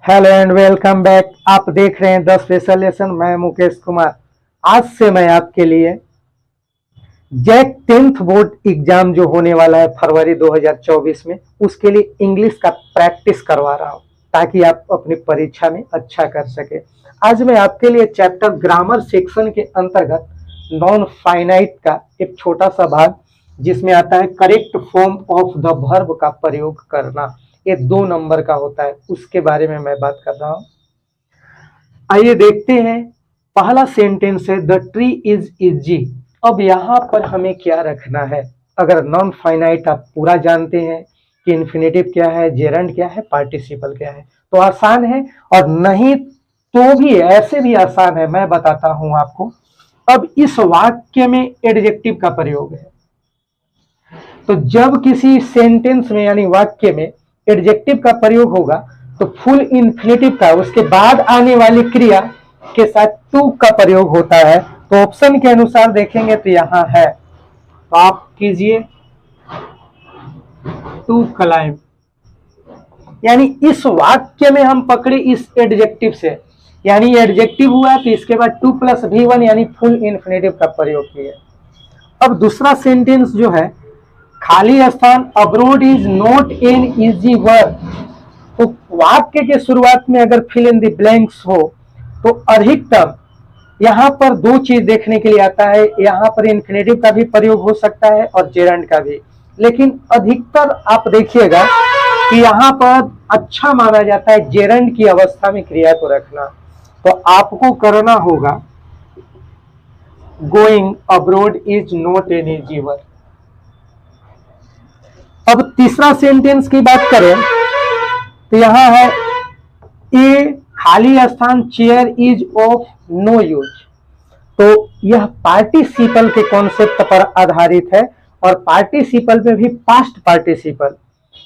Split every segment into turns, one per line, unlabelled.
Hello and welcome back. आप देख रहे हैं द स्पेशल लेसन। मैं मुकेश कुमार। आज से मैं आपके लिए जैक 10th बोर्ड एग्जाम जो होने वाला है फरवरी 2024 में, उसके लिए इंग्लिश का प्रैक्टिस करवा रहा हूं ताकि आप अपनी परीक्षा में अच्छा कर सके। आज मैं आपके लिए चैप्टर ग्रामर सेक्शन के अंतर्गत नॉन फाइनाइट का एक छोटा सा भाग जिसमें आता है correct form of the verb का प्रयोग करना, ये 2 नंबर का होता है, उसके बारे में मैं बात कर रहा हूं। आइए देखते हैं। पहला सेंटेंस है द ट्री इज इजी। अब यहां पर हमें क्या रखना है? अगर नॉन फाइनाइट आप पूरा जानते हैं कि इन्फिनेटिव क्या है, जेरंड क्या है, पार्टिसिपल क्या है, तो आसान है, और नहीं तो भी ऐसे भी आसान है, मैं बताता हूं आपको। अब इस वाक्य में एडजेक्टिव का प्रयोग है, तो जब किसी सेंटेंस में यानी वाक्य में एडजेक्टिव का प्रयोग होगा तो फुल इन्फिनेटिव का उसके बाद आने वाली क्रिया के साथ टू का प्रयोग होता है। तो ऑप्शन के अनुसार देखेंगे तो यहां है, तो आप कीजिए टू क्लाइम। यानी इस वाक्य में हम पकड़े इस एडजेक्टिव से, यानी एडजेक्टिव हुआ तो इसके बाद 2 + V1 यानी फुल इन्फिनेटिव का प्रयोग किया। अब दूसरा सेंटेंस जो है, खाली स्थान abroad is not an easy work. तो वाक्य के शुरुआत में अगर फिल इन द ब्लैंक्स हो तो अधिकतम यहां पर 2 चीज देखने के लिए आता है। यहां पर इन्फिनेटिव का भी प्रयोग हो सकता है और जेरंड का भी, लेकिन अधिकतर आप देखिएगा कि यहां पर अच्छा माना जाता है जेरंड की अवस्था में क्रिया को रखना। तो आपको करना होगा going abroad is not an easy work. अब तीसरा सेंटेंस की बात करें तो यहां है ए खाली स्थान chair is of no use. तो यह पार्टिसिपल के कॉन्सेप्ट पर आधारित है, और पार्टिसिपल में भी पास्ट पार्टिसिपल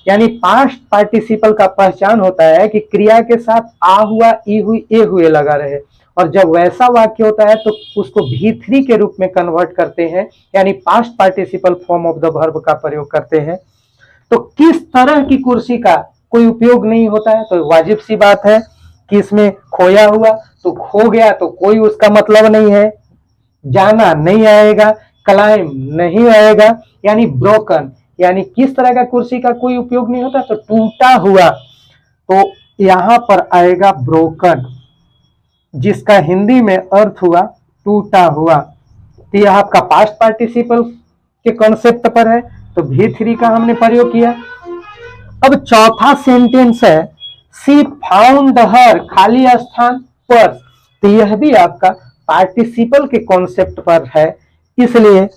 यानी पास्ट पार्टिसिपल का पहचान होता है कि क्रिया के साथ आ हुआ, ई हुई, ए हुए लगा रहे, और जब वैसा वाक्य होता है तो उसको V3 के रूप में कन्वर्ट करते हैं, यानी past participle form of the verb का प्रयोग करते हैं। तो किस तरह की कुर्सी का कोई उपयोग नहीं होता है? तो वाजिब सी बात है कि इसमें खोया हुआ, तो खो गया तो कोई उसका मतलब नहीं है, जाना नहीं आएगा, क्लाइम नहीं आएगा, यानी ब्रोकन, यानी किस तरह का कुर्सी का कोई उपयोग नहीं होता, तो टूटा हुआ, तो यहां पर आएगा ब्रोकन, जिसका हिंदी में अर्थ हुआ टूटा हुआ। तो यह आपका पास्ट पार्टिसिपल के कॉन्सेप्ट पर है, तो V3 का हमने प्रयोग किया। अब चौथा सेंटेंस है सी फाउंड हर खाली स्थान पर्स। तो यह भी आपका पार्टिसिपल के कॉन्सेप्ट पर है, इसलिए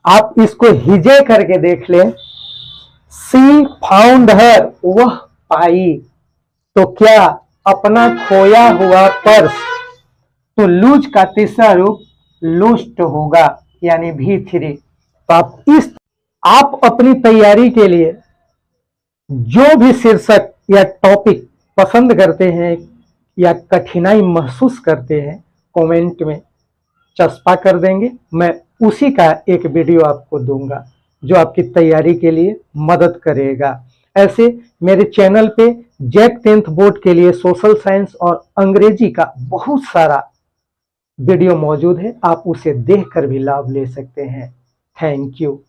आप इसको हिजे करके देख लें। सी फाउंड हर, वह पाई, तो क्या अपना खोया हुआ पर्स, तो लूज का तीसरा रूप लूस्ट होगा, यानी V3। तो आप अपनी तैयारी के लिए जो भी शीर्षक या टॉपिक पसंद करते हैं या कठिनाई महसूस करते हैं, कमेंट में चस्पा कर देंगे। मैं उसी का एक वीडियो आपको दूंगा जो आपकी तैयारी के लिए मदद करेगा। ऐसे मेरे चैनल पे जैक 10th बोर्ड के लिए सोशल साइंस और अंग्रेजी का बहुत सारा वीडियो मौजूद है, आप उसे देखकर भी लाभ ले सकते हैं। Thank you.